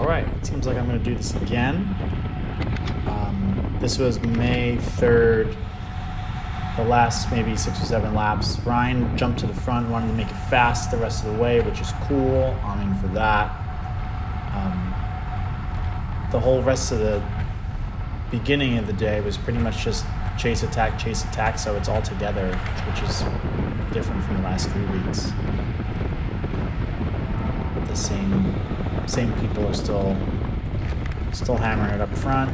Alright, it seems like I'm going to do this again. This was May 3rd, the last maybe 6 or 7 laps. Ryan jumped to the front, wanted to make it fast the rest of the way, which is cool. I'm in for that. The whole rest of the beginning of the day was pretty much just chase, attack, so it's all together, which is different from the last 3 weeks. The same people are still hammering it up front.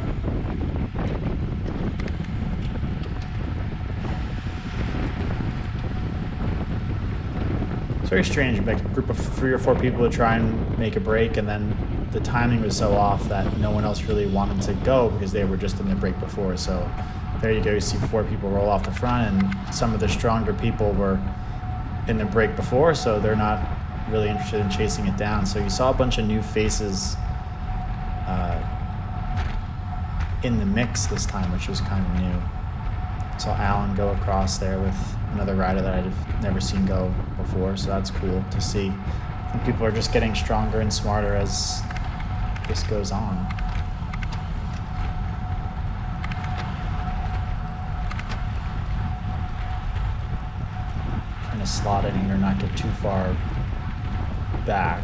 It's very strange, like a group of 3 or 4 people to try and make a break, and then the timing was so off that no one else really wanted to go because they were just in the break before. So there you go, you see 4 people roll off the front, and some of the stronger people were in the break before, so they're not really interested in chasing it down. So you saw a bunch of new faces in the mix this time, which was kind of new. Saw Alan go across there with another rider that I've never seen go before, so that's cool to see. I think people are just getting stronger and smarter as this goes on. Trying to slot in here, not get too far back.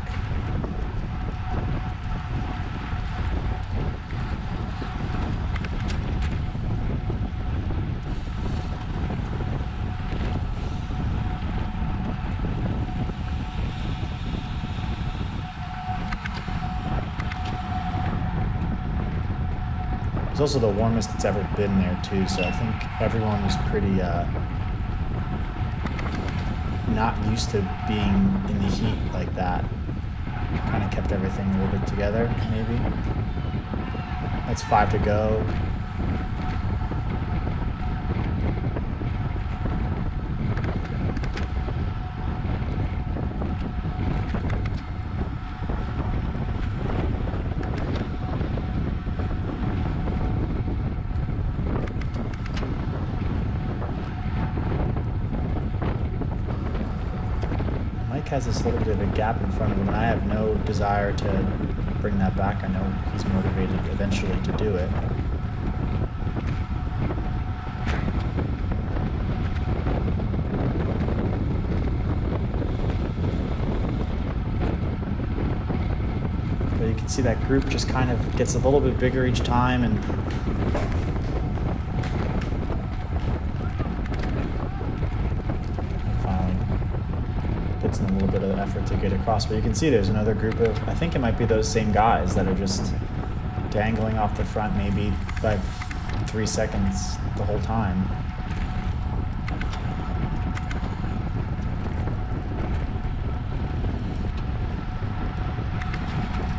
It's also the warmest it's ever been there too, so I think everyone was pretty not used to being in the heat like that. Kind of kept everything a little bit together, maybe. That's 5 to go. Has this little bit of a gap in front of him, and I have no desire to bring that back. I know he's motivated eventually to do it. But you can see that group just kind of gets a little bit bigger each time, and in a little bit of effort to get across. But you can see there's another group of, I think it might be those same guys that are just dangling off the front maybe by 3 seconds the whole time.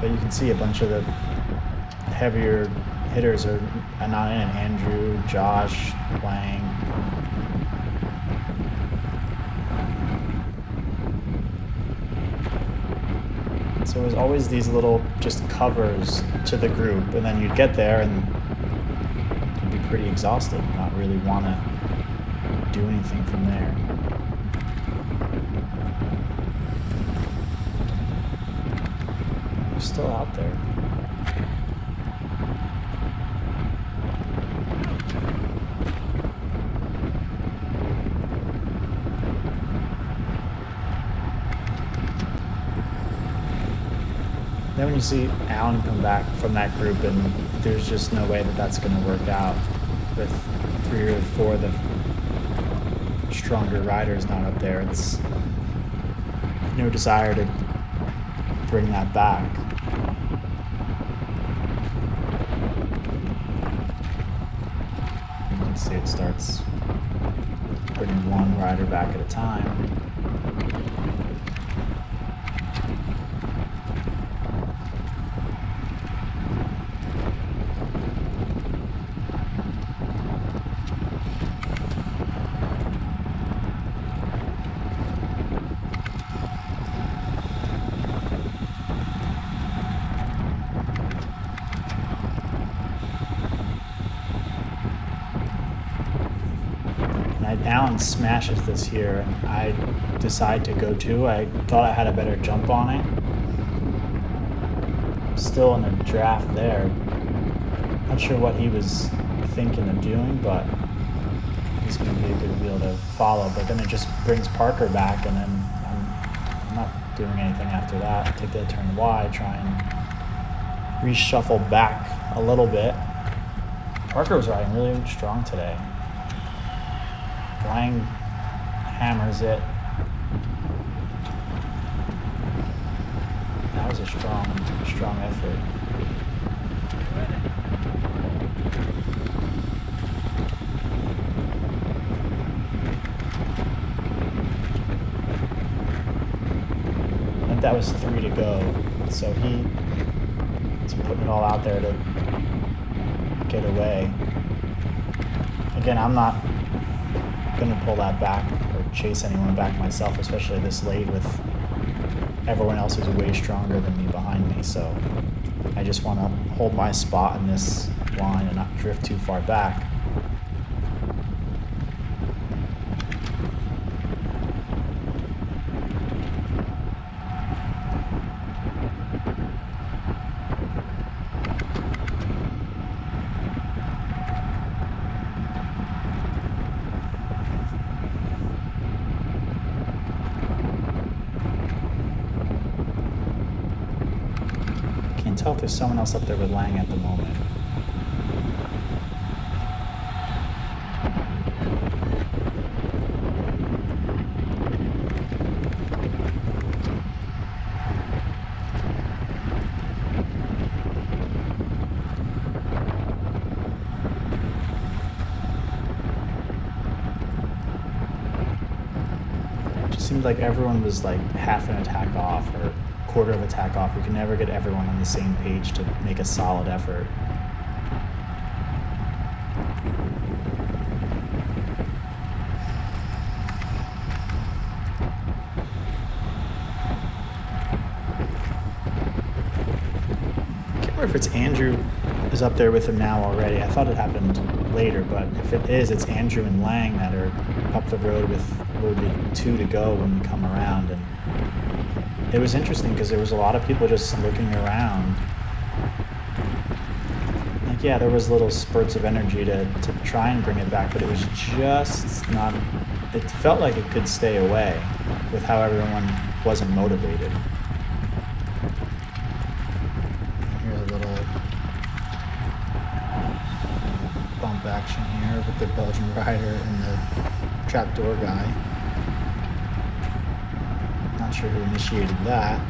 But you can see a bunch of the heavier hitters are not in. Andrew, Josh, Wang. So it was always these little just covers to the group, and then you'd get there and you'd be pretty exhausted, not really want to do anything from there. They're still out there. Then when you see Alan come back from that group, and there's just no way that that's going to work out with 3 or 4 of the stronger riders not up there. It's no desire to bring that back. You can see it starts bringing 1 rider back at a time. Alan smashes this here, and I decide to go too. I thought I had a better jump on it. still in a draft there. Not sure what he was thinking of doing, but he's going to be a good wheel to follow. But then it just brings Parker back, and then I'm not doing anything after that. Take that turn wide, try and reshuffle back a little bit. Parker was riding really strong today. Lang hammers it. That was a strong effort. I think that was 3 to go. So he's putting it all out there to get away. Again, I'm not going to pull that back or chase anyone back myself, especially this late with everyone else who's way stronger than me behind me. So I just want to hold my spot in this line and not drift too far back. Tell if there's someone else up there with Lang at the moment. It just seemed like everyone was like half an attack off or quarter of attack off. We can never get everyone on the same page to make a solid effort. I can't remember if it's Andrew is up there with him now already. I thought it happened later, but if it is, it's Andrew and Lang that are up the road with what would be 2 to go when we come around. And it was interesting because there was a lot of people just looking around. Like, yeah, there was little spurts of energy to try and bring it back, but it was just not, it felt like it could stay away with how everyone wasn't motivated. Here's a little bump action here with the Belgian rider and the trapdoor guy. Not sure who initiated that.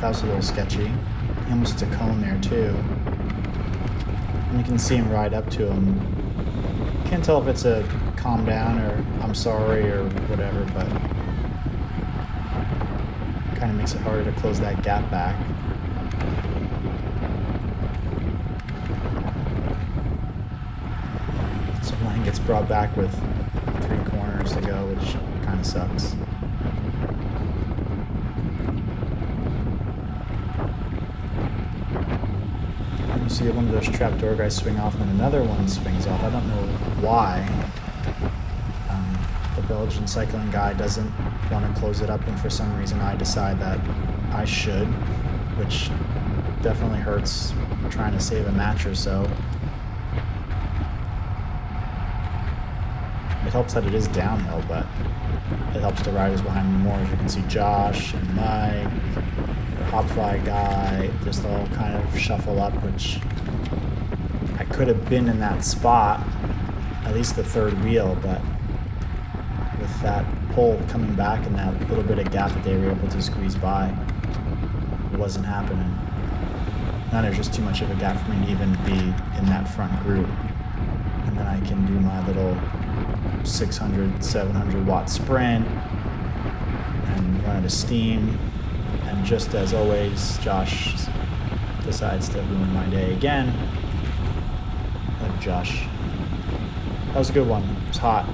That was a little sketchy. He almost hit a cone there too. And you can see him ride up to him. Can't tell if it's a calm down or I'm sorry or whatever, but kind of makes it harder to close that gap back. So Lang gets brought back with 3 corners to go, which kind of sucks. You see one of those trapdoor guys swing off, and then another one swings off. I don't know why. The Belgian cycling guy doesn't want to close it up, and for some reason I decide that I should, which definitely hurts trying to save a match or so. It helps that it is downhill, but it helps the riders behind me more. As you can see, Josh and Mike, Hopfly guy, just all kind of shuffle up, which I could have been in that spot, at least the third wheel, but with that pull coming back and that little bit of gap that they were able to squeeze by, it wasn't happening. Now there's just too much of a gap for me to even be in that front group. And then I can do my little 600, 700 watt sprint and run out of steam. And just as always, Josh decides to ruin my day again. Josh. That was a good one. It was hot.